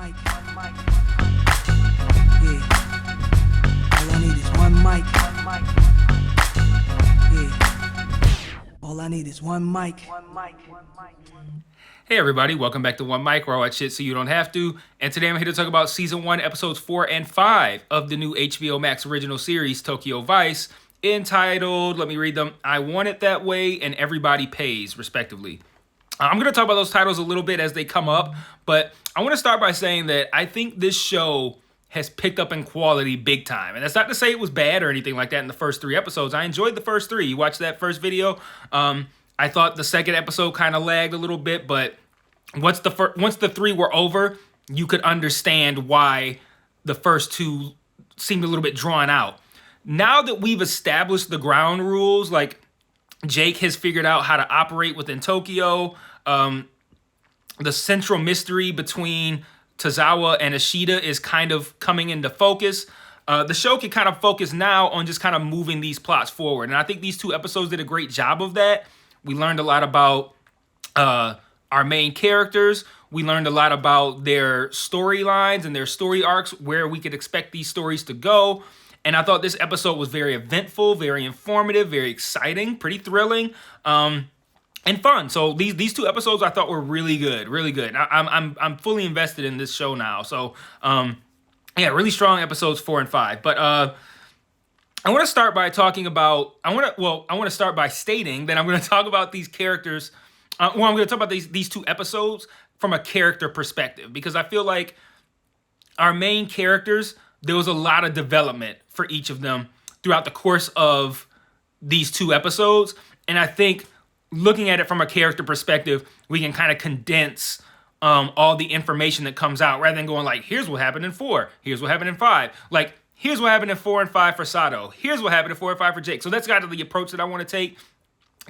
Yeah. All I need is one mic. Yeah. All I need is one mic. Hey everybody, welcome back to One Mic, where I watch shit so you don't have to. And today I'm here to talk about Season 1, Episodes 4 and 5 of the new HBO Max original series, Tokyo Vice, entitled, let me read them, I Want It That Way and Everybody Pays, respectively. I'm going to talk about those titles a little bit as they come up, but I want to start by saying that I think this show has picked up in quality big time. And that's not to say it was bad or anything like that in the first 3 episodes. I enjoyed the first 3. You watched that first video. I thought the second episode kind of lagged a little bit, but once the 3 were over, you could understand why the first 2 seemed a little bit drawn out. Now that we've established the ground rules, like Jake has figured out how to operate within Tokyo, the central mystery between Tozawa and Ishida is kind of coming into focus. The show can kind of focus now on just kind of moving these plots forward. And I think these 2 episodes did a great job of that. We learned a lot about our main characters. We learned a lot about their storylines and their story arcs, where we could expect these stories to go. And I thought this episode was very eventful, very informative, very exciting, pretty thrilling, and fun. So these 2 episodes I thought were really good, really good. I'm fully invested in this show now. So yeah, really strong episodes 4 and 5. But I want to start by talking about. I want to start by stating that I'm going to talk about these characters. I'm going to talk about these 2 episodes from a character perspective, because I feel like our main characters, there was a lot of development for each of them throughout the course of these 2 episodes. And I think looking at it from a character perspective, we can kind of condense all the information that comes out, rather than going like, here's what happened in 4, here's what happened in 5. Like, here's what happened in 4 and 5 for Sato, here's what happened in 4 and 5 for Jake. So that's kind of the approach that I want to take,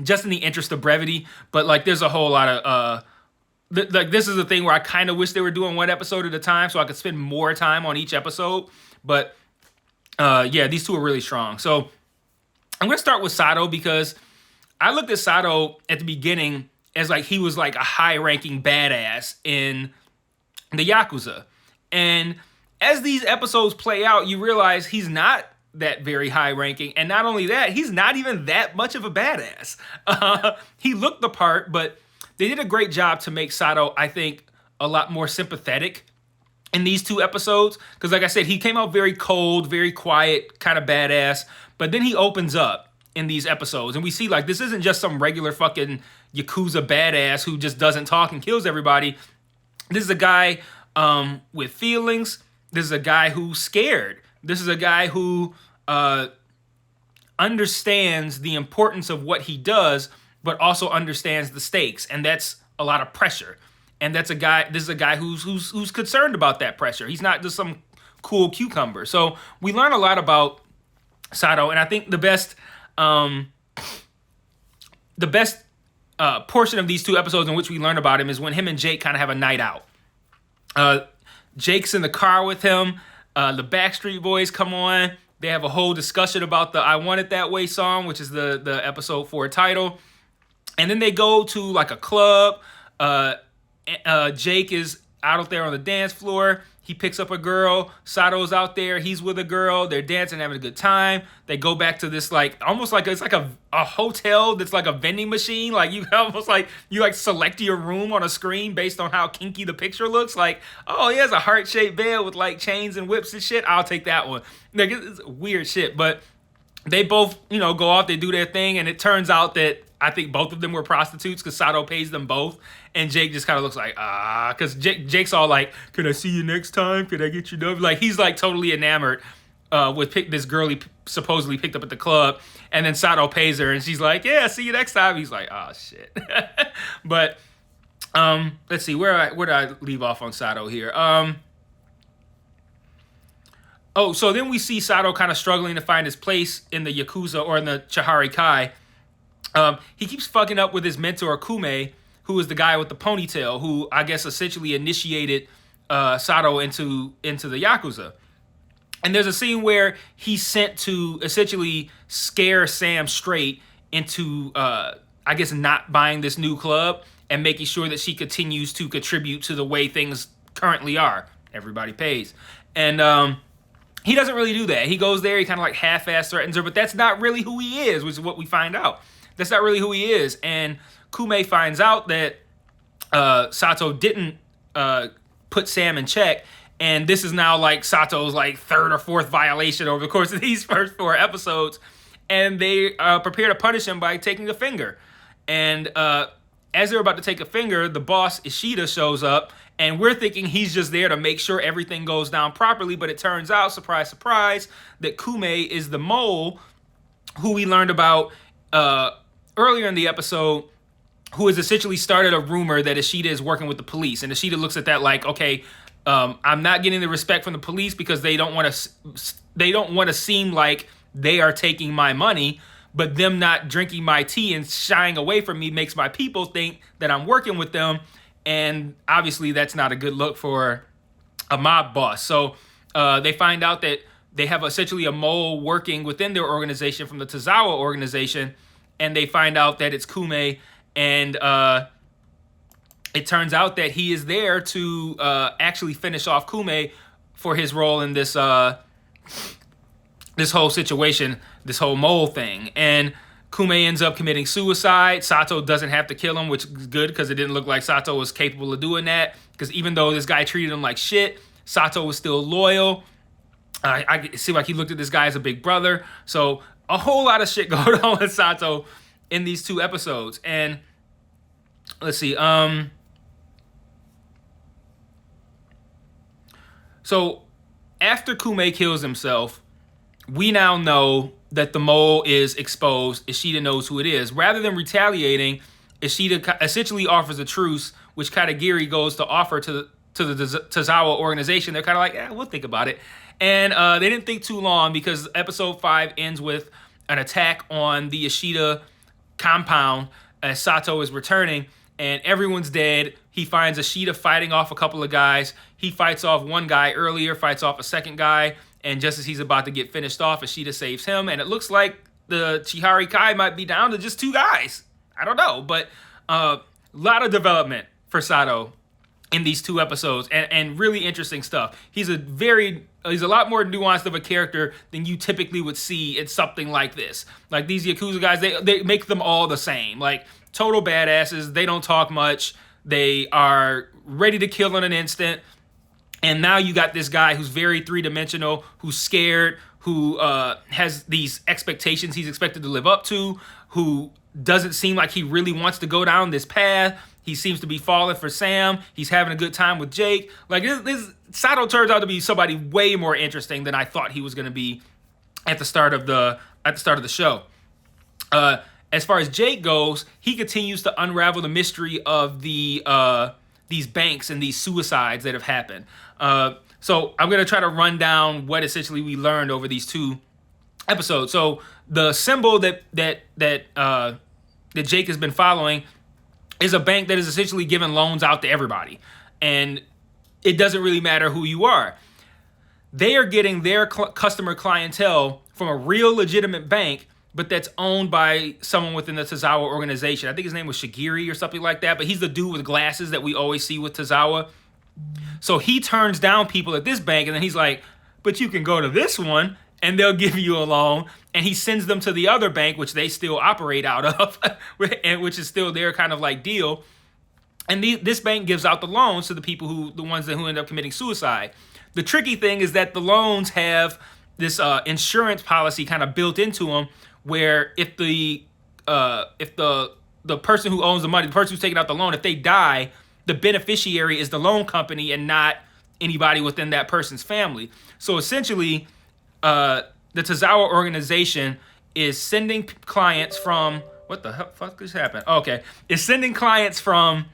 just in the interest of brevity. But like, there's a whole lot of like, this is the thing where I kind of wish they were doing 1 episode at a time so I could spend more time on each episode. But yeah, these 2 are really strong. So I'm going to start with Sato, because I looked at Sato at the beginning as like he was like a high-ranking badass in the Yakuza. And as these episodes play out, you realize he's not that very high-ranking. And not only that, he's not even that much of a badass. He looked the part, but they did a great job to make Sato, I think, a lot more sympathetic in these 2 episodes. Because like I said, he came out very cold, very quiet, kind of badass. But then he opens up in these episodes. And we see, like, this isn't just some regular fucking Yakuza badass who just doesn't talk and kills everybody. This is a guy with feelings. This is a guy who's scared. This is a guy who understands the importance of what he does, but also understands the stakes. And that's a lot of pressure. And this is a guy who's concerned about that pressure. He's not just some cool cucumber. So we learn a lot about Sato, and I think the best portion of these 2 episodes in which we learn about him is when him and Jake kind of have a night out. Jake's in the car with him. The Backstreet Boys come on. They have a whole discussion about the I Want It That Way song, which is the episode 4 title. And then they go to like a club. Jake is out there on the dance floor. He picks up a girl. Sato's out there. He's with a girl. They're dancing, having a good time. They go back to this, like, almost like it's like a hotel that's like a vending machine. Like, you almost like, you like select your room on a screen based on how kinky the picture looks. Like, oh, he has a heart-shaped bed with like chains and whips and shit. I'll take that one. Like, it's weird shit. But they both, go off. They do their thing. And it turns out that I think both of them were prostitutes, because Sato pays them both. And Jake just kind of looks like, because Jake's all like, can I see you next time? Can I get you done? Like, he's like totally enamored with this girl he supposedly picked up at the club. And then Sato pays her and she's like, yeah, see you next time. He's like, oh, shit. But let's see, where did I leave off on Sato here? So then we see Sato kind of struggling to find his place in the Yakuza, or in the Chihari Kai. He keeps fucking up with his mentor, Kume, who is the guy with the ponytail, who I guess essentially initiated Sato into the Yakuza. And there's a scene where he's sent to essentially scare Sam straight into, I guess, not buying this new club and making sure that she continues to contribute to the way things currently are everybody pays. And he doesn't really do that. He goes there, he kind of like half-ass threatens her, but that's not really who he is, which is what we find out. That's not really who he is. And Kume finds out that Sato didn't put Sam in check, and this is now like Sato's like third or fourth violation over the course of these first 4 episodes, and they prepare to punish him by taking a finger. And as they're about to take a finger, the boss Ishida shows up, and we're thinking he's just there to make sure everything goes down properly, but it turns out, surprise, surprise, that Kume is the mole who we learned about earlier in the episode, who has essentially started a rumor that Ishida is working with the police. And Ishida looks at that like, okay, I'm not getting the respect from the police because they don't want to seem like they are taking my money, but them not drinking my tea and shying away from me makes my people think that I'm working with them. And obviously that's not a good look for a mob boss. So they find out that they have essentially a mole working within their organization from the Tozawa organization, and they find out that it's Kume. And it turns out that he is there to actually finish off Kume for his role in this this whole situation, this whole mole thing. And Kume ends up committing suicide. Sato doesn't have to kill him, which is good because it didn't look like Sato was capable of doing that. Because even though this guy treated him like shit, Sato was still loyal. I see like he looked at this guy as a big brother. So a whole lot of shit going on with Sato in these 2 episodes. And let's see, so after Kume kills himself, we now know that the mole is exposed. Ishida knows who it is. Rather than retaliating, Ishida essentially offers a truce, which Katagiri goes to offer to the Tozawa organization. They're kind of like, yeah, we'll think about it. And they didn't think too long, because episode 5 ends with an attack on the Ishida compound as Sato is returning, and everyone's dead. He finds Ishida fighting off a couple of guys. He fights off one guy earlier, fights off a second guy, and just as he's about to get finished off, Ishida saves him, and it looks like the Chihari Kai might be down to just 2 guys. I don't know, but a lot of development for Sato in these 2 episodes, and really interesting stuff. He's a lot more nuanced of a character than you typically would see in something like this. Like these Yakuza guys, they make them all the same. Like total badasses. They don't talk much. They are ready to kill in an instant. And now you got this guy who's very 3-dimensional, who's scared, who has these expectations he's expected to live up to, who doesn't seem like he really wants to go down this path. He seems to be falling for Sam. He's having a good time with Jake. Like this Sato turns out to be somebody way more interesting than I thought he was going to be at the start of the show. As far as Jake goes, he continues to unravel the mystery of these banks and these suicides that have happened. So I'm going to try to run down what essentially we learned over these 2 episodes. So the symbol that Jake has been following is a bank that is essentially giving loans out to everybody. And it doesn't really matter who you are. They are getting their customer clientele from a real legitimate bank, but that's owned by someone within the Tozawa organization. I think his name was Shigiri or something like that, but he's the dude with glasses that we always see with Tozawa. So he turns down people at this bank, and then he's like, but you can go to this one, and they'll give you a loan. And he sends them to the other bank, which they still operate out of, and which is still their kind of like deal. And this bank gives out the loans to the people who end up committing suicide. The tricky thing is that the loans have this insurance policy kind of built into them, where if the person who owns the money, the person who's taking out the loan, if they die, the beneficiary is the loan company and not anybody within that person's family. So essentially, the Tozawa organization is sending clients from, what the hell fuck just happened? Okay, is sending clients from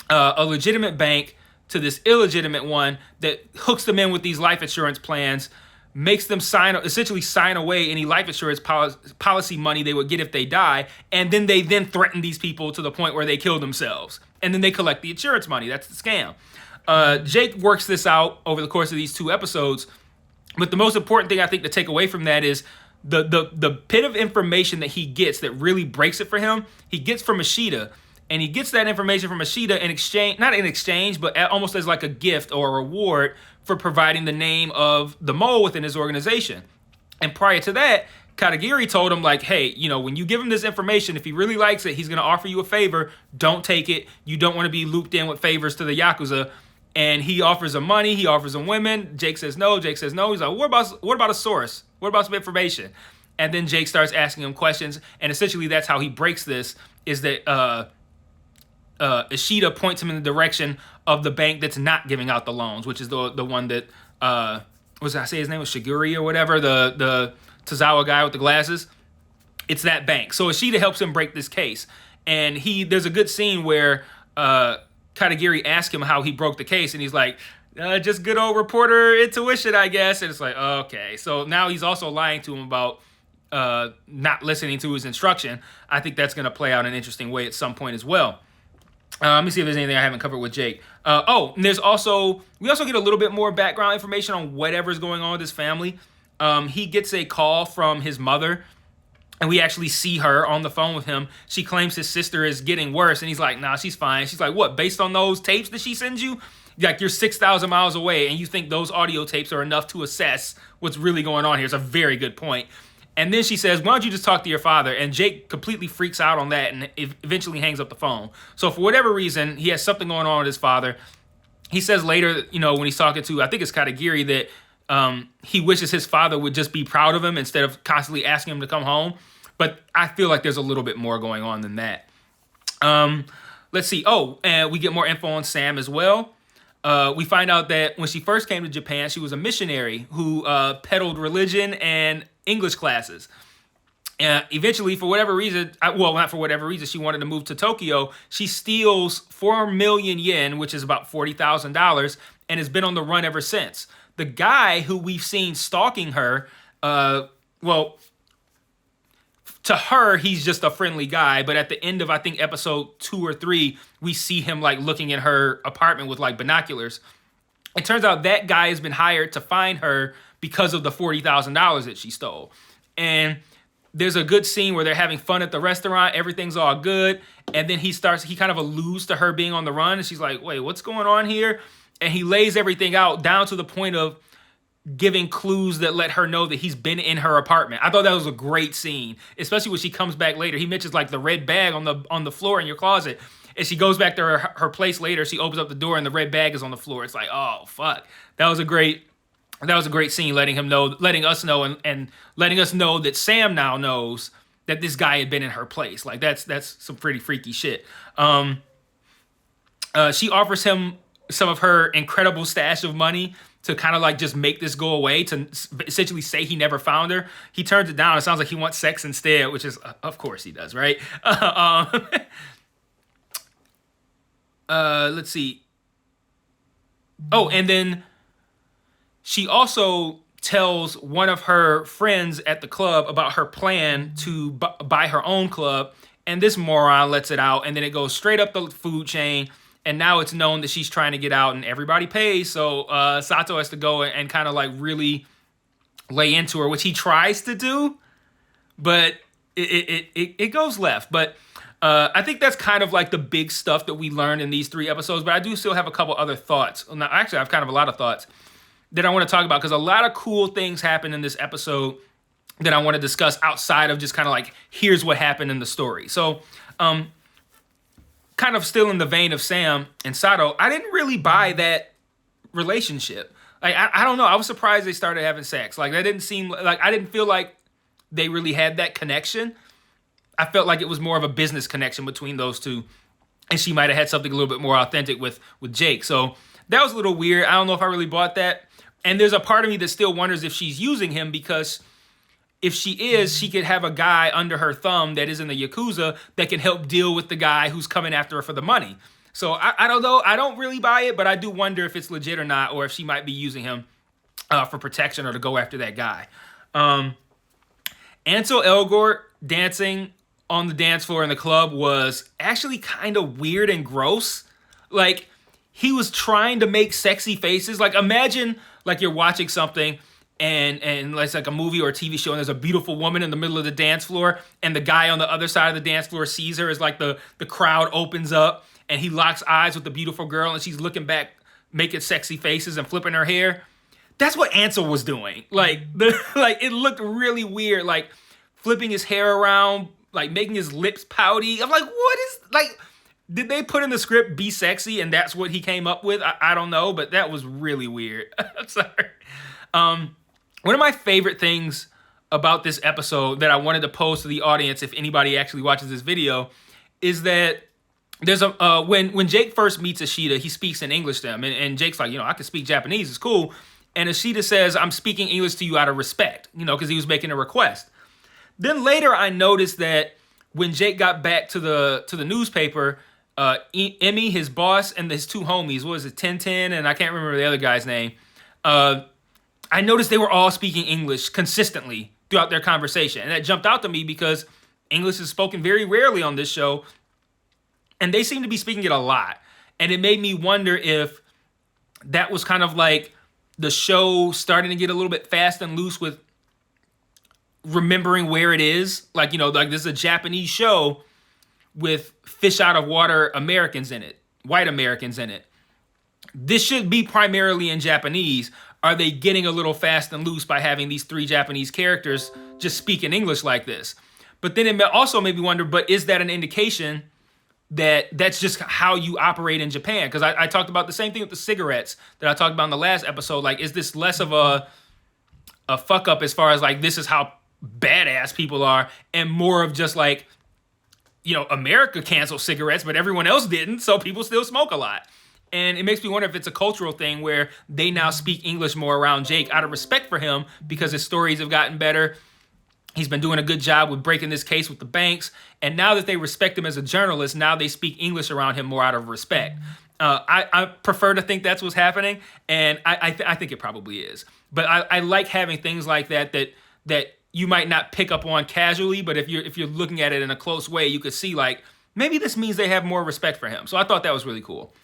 a legitimate bank to this illegitimate one that hooks them in with these life insurance plans, makes them essentially sign away any life insurance policy money they would get if they die, and then they threaten these people to the point where they kill themselves, and then they collect the insurance money. That's the scam. Jake works this out over the course of these 2 episodes, but the most important thing I think to take away from that is the bit of information that he gets that really breaks it for him, he gets from Ishida. And he gets that information from Ishida in exchange, not in exchange, but almost as like a gift or a reward for providing the name of the mole within his organization. And prior to that, Katagiri told him, like, hey, when you give him this information, if he really likes it, he's going to offer you a favor. Don't take it. You don't want to be looped in with favors to the Yakuza. And he offers him money. He offers him women. Jake says no. He's like, what about a source? What about some information? And then Jake starts asking him questions. And essentially that's how he breaks this, is that Ishida points him in the direction of the bank that's not giving out the loans, which is the one that, what did I say his name was? Shiguri or whatever, the Tozawa guy with the glasses. It's that bank. So Ishida helps him break this case. And there's a good scene where Katagiri asks him how he broke the case, and he's like, just good old reporter intuition, I guess. And it's like, okay. So now he's also lying to him about not listening to his instruction. I think that's going to play out in an interesting way at some point as well. Let me see if there's anything I haven't covered with Jake. And we also get a little bit more background information on whatever's going on with his family. He gets a call from his mother, and we actually see her on the phone with him. She claims his sister is getting worse, and he's like, nah, she's fine. She's like, what, based on those tapes that she sends you? Like, you're 6,000 miles away, and you think those audio tapes are enough to assess what's really going on here. It's a very good point. And then she says, why don't you just talk to your father? And Jake completely freaks out on that and eventually hangs up the phone. So for whatever reason, he has something going on with his father. He says later, when he's talking to, I think it's Katagiri, that he wishes his father would just be proud of him instead of constantly asking him to come home. But I feel like there's a little bit more going on than that. Let's see. And we get more info on Sam as well. We find out that when she first came to Japan, she was a missionary who peddled religion and English classes. Eventually, for whatever reason, not for whatever reason, she wanted to move to Tokyo. She steals 4 million yen, which is about $40,000, and has been on the run ever since. The guy who we've seen stalking her, to her, he's just a friendly guy. But at the end of, I think, episode 2 or 3, we see him like looking in her apartment with like binoculars. It turns out that guy has been hired to find her because of the $40,000 that she stole. And there's a good scene where they're having fun at the restaurant. Everything's all good. And then he kind of alludes to her being on the run. And she's like, wait, what's going on here? And he lays everything out down to the point of giving clues that let her know that he's been in her apartment. I thought that was a great scene, especially when she comes back later. He mentions like the red bag on the floor in your closet. And she goes back to her place later. She opens up the door and the red bag is on the floor. It's like, oh, fuck. That was a great scene, letting us know and letting us know that Sam now knows that this guy had been in her place. Like that's some pretty freaky shit. She offers him some of her incredible stash of money to kind of like just make this go away, to essentially say he never found her. He turns it down. It sounds like he wants sex instead, which is, of course he does, right? Let's see. And then she also tells one of her friends at the club about her plan to buy her own club, and this moron lets it out, and then it goes straight up the food chain, and now it's known that she's trying to get out, and everybody pays, so Sato has to go and kind of like really lay into her, which he tries to do, but it goes left. But I think that's kind of like the big stuff that we learned in these 3 episodes, but I do still have a couple other thoughts. Now, actually, I have kind of a lot of thoughts that I want to talk about, because a lot of cool things happen in this episode that I want to discuss outside of just kind of like, here's what happened in the story. So, kind of still in the vein of Sam and Sato, I didn't really buy that relationship. Like, I don't know. I was surprised they started having sex. Like, that didn't seem like, I didn't feel like they really had that connection. I felt like it was more of a business connection between those two, and she might have had something a little bit more authentic with Jake. So that was a little weird. I don't know if I really bought that. And there's a part of me that still wonders if she's using him, because if she is, she could have a guy under her thumb that is in the Yakuza that can help deal with the guy who's coming after her for the money. So I don't know. I don't really buy it, but I do wonder if it's legit or not, or if she might be using him for protection or to go after that guy. Ansel Elgort dancing on the dance floor in the club was actually kind of weird and gross. Like, he was trying to make sexy faces. Like, imagine like you're watching something and it's like a movie or a TV show, and there's a beautiful woman in the middle of the dance floor, and the guy on the other side of the dance floor sees her as like the crowd opens up, and he locks eyes with the beautiful girl, and she's looking back, making sexy faces and flipping her hair. That's what Ansel was doing. Like it looked really weird, like flipping his hair around, like making his lips pouty. I'm like, what is like? Did they put in the script be sexy and that's what he came up with? I don't know, but that was really weird. I'm sorry. One of my favorite things about this episode that I wanted to pose to the audience, if anybody actually watches this video, is that there's a when Jake first meets Ashita, he speaks in English to him, and Jake's like, I can speak Japanese, it's cool. And Ashita says, I'm speaking English to you out of respect, because he was making a request. Then later I noticed that when Jake got back to the newspaper, Emmy, his boss, and his two homies, what was it, 1010, and I can't remember the other guy's name, I noticed they were all speaking English consistently throughout their conversation. And that jumped out to me because English is spoken very rarely on this show, and they seem to be speaking it a lot. And it made me wonder if that was kind of like the show starting to get a little bit fast and loose with remembering where it is. Like, like this is a Japanese show with fish out of water Americans in it, white Americans in it. This should be primarily in Japanese. Are they getting a little fast and loose by having these three Japanese characters just speak in English like this? But then it also made me wonder, but is that an indication that that's just how you operate in Japan? Because I talked about the same thing with the cigarettes that I talked about in the last episode. Like, is this less of a fuck up as far as like, this is how badass people are, and more of just like, America canceled cigarettes, but everyone else didn't, so people still smoke a lot. And it makes me wonder if it's a cultural thing where they now speak English more around Jake out of respect for him because his stories have gotten better. He's been doing a good job with breaking this case with the banks. And now that they respect him as a journalist, now they speak English around him more out of respect. I prefer to think that's what's happening, and I think it probably is. But I like having things like that you might not pick up on casually, but if you're looking at it in a close way, you could see like, maybe this means they have more respect for him. So I thought that was really cool.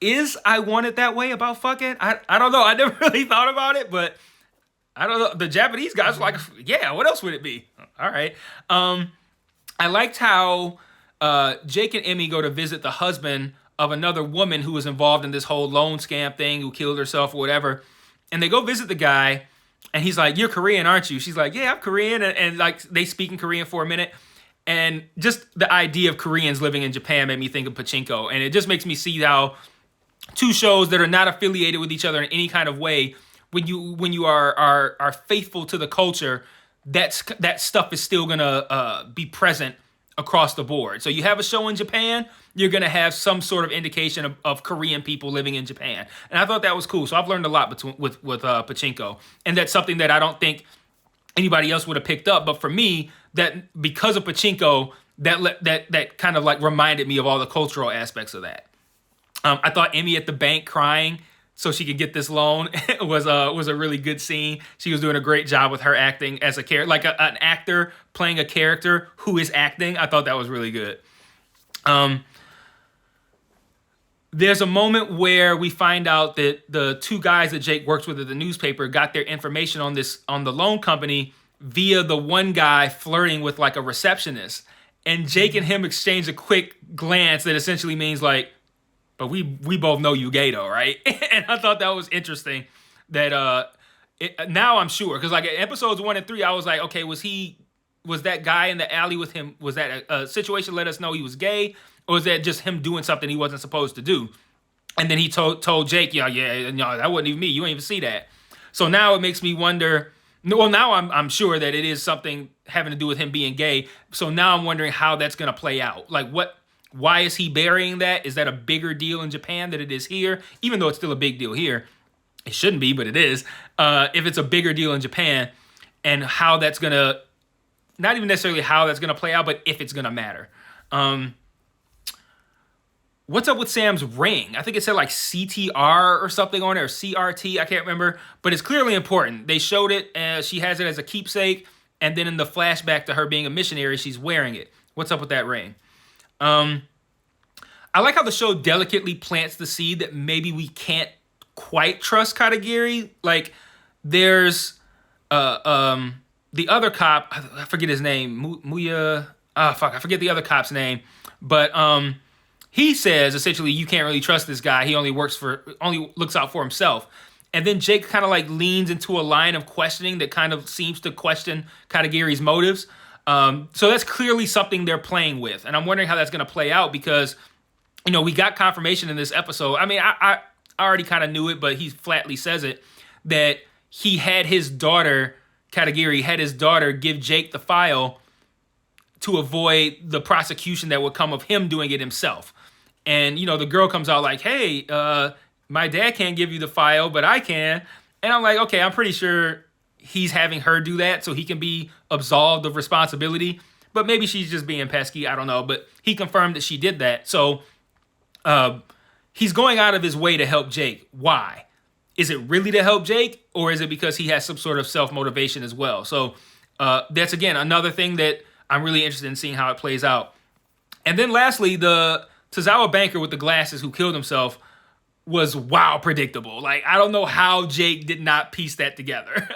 Is I Want It That Way about fucking? I don't know. I never really thought about it, but I don't know. The Japanese guys were like, yeah, what else would it be? All right. I liked how Jake and Emmy go to visit the husband of another woman who was involved in this whole loan scam thing, who killed herself or whatever. And they go visit the guy, and he's like, you're Korean, aren't you? She's like, yeah, I'm Korean. And like, they speak in Korean for a minute. And just the idea of Koreans living in Japan made me think of Pachinko. And it just makes me see how two shows that are not affiliated with each other in any kind of way, when you are faithful to the culture, that stuff is still gonna be present across the board. So you have a show in Japan, you're gonna have some sort of indication of Korean people living in Japan. And I thought that was cool. So I've learned a lot with Pachinko, and that's something that I don't think anybody else would have picked up. But for me, that because of Pachinko, that kind of like reminded me of all the cultural aspects of that. I thought Emmy at the bank crying so she could get this loan was a really good scene. She was doing a great job with her acting as a character, like an actor playing a character who is acting. I thought that was really good. There's a moment where we find out that the two guys that Jake works with at the newspaper got their information on the loan company via the one guy flirting with like a receptionist. And Jake and him exchange a quick glance that essentially means like, but we both know you gay though, right? And I thought that was interesting. That now I'm sure, because like episodes 1 and 3, I was like, okay, was that guy in the alley with him? Was that a situation let us know he was gay, or was that just him doing something he wasn't supposed to do? And then he told Jake, yeah, no, that wasn't even me. You ain't even see that. So now it makes me wonder. Well, now I'm sure that it is something having to do with him being gay. So now I'm wondering how that's gonna play out. Like why is he burying that? Is that a bigger deal in Japan than it is here? Even though it's still a big deal here. It shouldn't be, but it is. If it's a bigger deal in Japan, and how that's going to, not even necessarily how that's going to play out, but if it's going to matter. What's up with Sam's ring? I think it said like CTR or something on it, or CRT. I can't remember. But it's clearly important. They showed it. She has it as a keepsake. And then in the flashback to her being a missionary, she's wearing it. What's up with that ring? I like how the show delicately plants the seed that maybe we can't quite trust Katagiri. Like, there's the other cop, I forget his name, Muya. I forget the other cop's name, but he says essentially you can't really trust this guy. He only looks out for himself. And then Jake kind of like leans into a line of questioning that kind of seems to question Katagiri's motives. So that's clearly something they're playing with, and I'm wondering how that's going to play out because, we got confirmation in this episode. I mean, I already kind of knew it, but he flatly says it that he had his daughter, Katagiri, had his daughter give Jake the file to avoid the prosecution that would come of him doing it himself. And, the girl comes out like, hey, my dad can't give you the file, but I can. And I'm like, okay, I'm pretty sure he's having her do that so he can be absolved of responsibility. But maybe she's just being pesky. I don't know. But he confirmed that she did that. So he's going out of his way to help Jake. Why? Is it really to help Jake? Or is it because he has some sort of self-motivation as well? So that's, again, another thing that I'm really interested in seeing how it plays out. And then lastly, the Tozawa banker with the glasses who killed himself was predictable. Like, I don't know how Jake did not piece that together.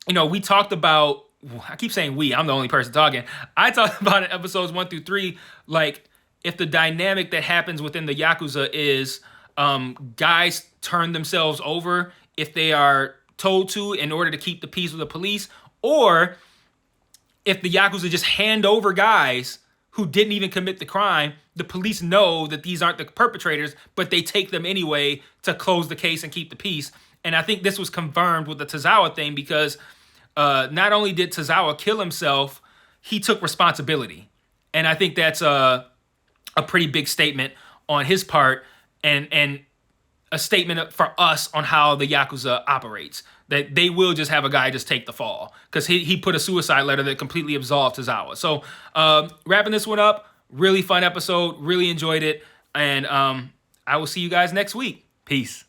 We talked about, I keep saying we, I'm the only person talking. I talked about in episodes 1 through 3, like, if the dynamic that happens within the Yakuza is guys turn themselves over if they are told to in order to keep the peace with the police, or if the Yakuza just hand over guys who didn't even commit the crime, the police know that these aren't the perpetrators, but they take them anyway to close the case and keep the peace. And I think this was confirmed with the Tozawa thing because not only did Tozawa kill himself, he took responsibility. And I think that's a pretty big statement on his part and a statement for us on how the Yakuza operates. That they will just have a guy just take the fall because he put a suicide letter that completely absolved Tozawa. So wrapping this one up, really fun episode, really enjoyed it, and I will see you guys next week. Peace.